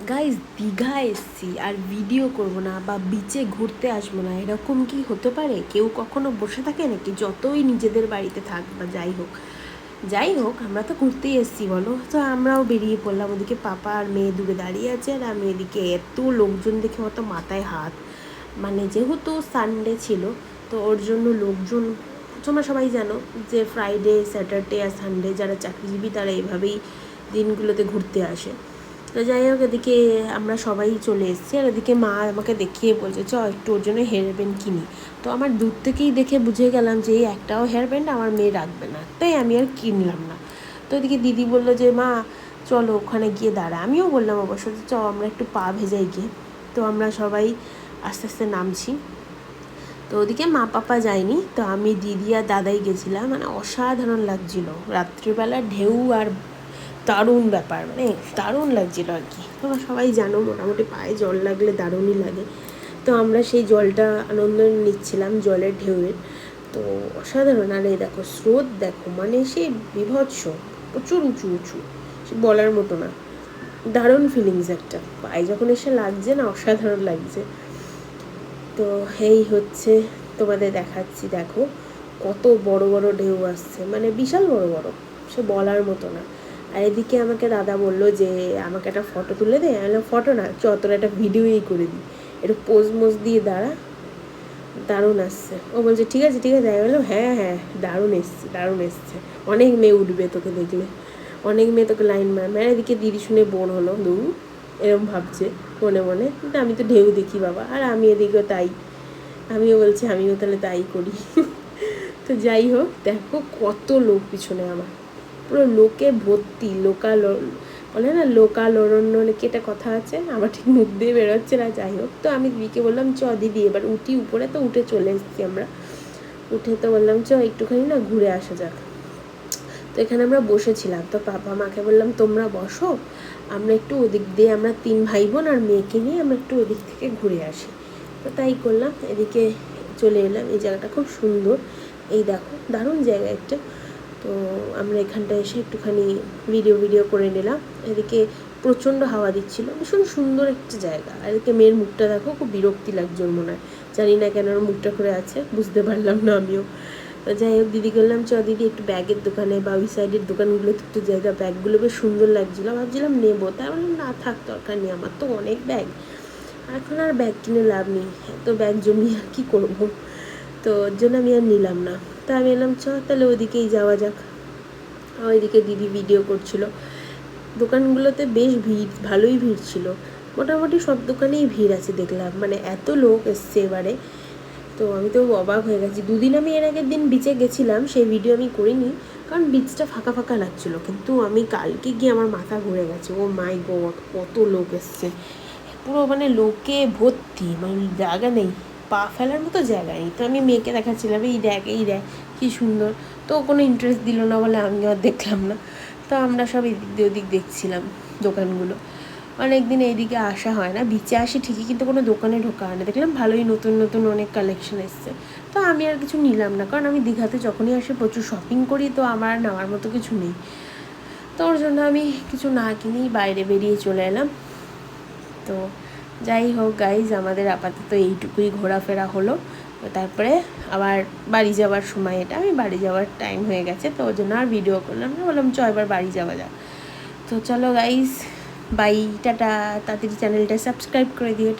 Guys Digha এসছি আর video করব না বা বিচে ঘুরতে আসবো না, এরকম কি হতে পারে? কেউ কখনো বসে থাকে নাকি? যতই নিজেদের বাড়িতে থাক বা যাই হোক আমরা তো ঘুরতেই এসছি বলো। তো আমরাও বেরিয়ে পড়লাম। ওদিকে পাপা আর মেয়ে দূরে দাঁড়িয়ে আছে, আর আমি এদিকে এত লোকজন দেখে মতো মাথায় হাত। মানে যেহেতু সানডে ছিল, তো ওর জন্য লোকজন, তোমরা সবাই জানো যে ফ্রাইডে, স্যাটারডে আর সানডে যারা চাকরিজীবী তারা এইভাবেই দিনগুলোতে ঘুরতে আসে। তো যাই হোক, এদিকে আমরা সবাই চলে এসেছি, আর এদিকে মা আমাকে দেখিয়ে বলছে চ একটু ওর জন্য হেয়ার ব্যান্ড কিনি। তো আমার দূর থেকেই দেখে বুঝে গেলাম যে এই একটাও হেয়ার ব্যান্ড আমার মেয়ে রাখবে না, তাই আমি আর কিনলাম না। তো এদিকে দিদি বললো যে মা চলো ওখানে গিয়ে দাঁড়া। আমিও বললাম অবশ্য যে চ আমরা একটু পা ভেজাই গিয়ে। তো আমরা সবাই আস্তে আস্তে নামছি। তো ওদিকে মা পাপা যায়নি, তো আমি দিদি আর দাদাই গেছিলাম। মানে অসাধারণ লাগছিল রাত্রিবেলা ঢেউ, আর দারুণ ব্যাপার, মানে দারুণ লাগছিল আর কি। তোমরা সবাই জানো মোটামুটি পায়ে জল লাগলে দারুণই লাগে। তো আমরা সেই জলটা আনন্দ নিচ্ছিলাম, জলের ঢেউয়ের। তো অসাধারণ। আর এই দেখো স্রোত দেখো, মানে সেই বীভৎস, প্রচুর উঁচু উঁচু, সে বলার মতো না। দারুণ ফিলিংস একটা, পায়ে যখন এসে লাগছে না, অসাধারণ লাগছে। তো এই হচ্ছে, তোমাদের দেখাচ্ছি, দেখো কত বড় বড় ঢেউ আসছে, মানে বিশাল বড় বড়, সে বলার মতো না। আর এদিকে আমাকে দাদা বললো যে আমাকে একটা ফটো তুলে দে। আমি বললাম ফটো না, তোরা একটা ভিডিওই করে দিই, একটু পোজ মোজ দিয়ে দাঁড়া, দারুণ আসছে। ও বলছে ঠিক আছে ঠিক আছে। আমি বললাম হ্যাঁ হ্যাঁ, দারুণ এসছে, অনেক মেয়ে উঠবে তোকে দেখলে, অনেক মেয়ে তোকে লাইন মারবে। আর এদিকে দিদি শুনে বোন হলো দু, এরম ভাবছে মনে মনে, কিন্তু আমি তো ঢেউ দেখি বাবা। আর আমি এদিকেও তাই, আমিও বলছি আমিও তাহলে তাই করি। তো যাই হোক, দেখো কত লোক পিছনে আমার, পুরো লোকে ভর্তি। বলে না লোকালরণ্য, নাকি এটা কথা আছে, আমার ঠিক মুখ দিয়ে বেরোচ্ছে না। যাই হোক, তো আমি দিদিকে বললাম চ দিদি এবার উঠি উপরে। তো উঠে চলে এসেছি আমরা। উঠে তো বললাম চ একটুখানি না ঘুরে আসা যাক। তো এখানে আমরা বসেছিলাম, তো পাপা মাকে বললাম তোমরা বসো, আমরা একটু ওদিক দিয়ে, আমরা 3 ভাই বোন আর মেয়েকে নিয়ে আমরা একটু ওদিক থেকে ঘুরে আসি। তো তাই করলাম, এদিকে চলে এলাম। এই জায়গাটা খুব সুন্দর, এই দেখো দারুণ জায়গা একটা। তো আমরা এখানটা এসে একটুখানি ভিডিও করে নিলাম। এদিকে প্রচণ্ড হাওয়া দিচ্ছিল, ভীষণ সুন্দর একটা জায়গা। আর এদিকে মেয়ের মুখটা দেখো, খুব বিরক্তি লাগছে ওর মনে হয়, জানি না কেন ওর মুখটা করে আছে, বুঝতে পারলাম না আমিও। তো যাই হোক, দিদি বললাম চ দিদি একটু ব্যাগের দোকানে বা ওই সাইডের দোকানগুলোতে একটু জায়গা, ব্যাগগুলো বেশ সুন্দর লাগছিলো, ভাবছিলাম নেবো। তাই বললাম না থাক, দরকার নেই, আমার তো অনেক ব্যাগ, এখন আর ব্যাগ কিনে লাভ নেই, এত ব্যাগ জমিয়ে আর কী করবো। তো ওর জন্য আমি আর নিলাম না। তা আমি এলাম চ তাহলে ওদিকেই যাওয়া যাক। ওইদিকে দিদি ভিডিও করছিল। দোকানগুলোতে বেশ ভিড়, ভালোই ভিড় ছিল, মোটামুটি সব দোকানেই ভিড় আছে দেখলাম, মানে এত লোক এসছে এবারে। তো আমি তো অবাক হয়ে গেছি। দুদিন আমি এর আগের দিন বিচে গেছিলাম, সেই ভিডিও আমি করিনি, কারণ বিচটা ফাঁকা ফাঁকা লাগছিলো। কিন্তু আমি কালকে গিয়ে আমার মাথা ঘুরে গেছে, ও মাই গড কত লোক এসছে, পুরো মানে লোকে ভর্তি, মানে জায়গা নেই, পা ফেলার মতো জায়গা নেই। তো আমি মেয়েকে দেখাচ্ছিলাম এই দেখ কী সুন্দর। তো কোনো ইন্টারেস্ট দিল না বলে আমিও আর দেখলাম না। তো আমরা সব এদিক দিয়ে ওদিক দেখছিলাম দোকানগুলো। অনেক দিন এইদিকে আসা হয় না, বিচে আসি ঠিকই, কিন্তু কোনো দোকানে ঢোকা হয় না। দেখলাম ভালোই নতুন নতুন অনেক কালেকশন এসছে। তো আমি আর কিছু নিলাম না, কারণ আমি দীঘাতে যখনই আসি প্রচুর শপিং করি, তো আমার নেওয়ার মতো কিছু নেই। তো ওর জন্য আমি কিছু না কিনেই বাইরে বেরিয়ে চলে এলাম। তো যাই হোক গাইজ, আমাদের আপাতত এইটুকুই ঘোরাফেরা হলো। তারপরে আবার বাড়ি যাওয়ার সময়, এটা আমি বাড়ি যাওয়ার টাইম হয়ে গেছে, তো ওর জন্য আর ভিডিও করলাম না, বললাম চ এবার বাড়ি যাওয়া যাক। তো চলো গাইজ, বাই, টাটা। তাড়াতাড়ি চ্যানেলটা সাবস্ক্রাইব করে দিও।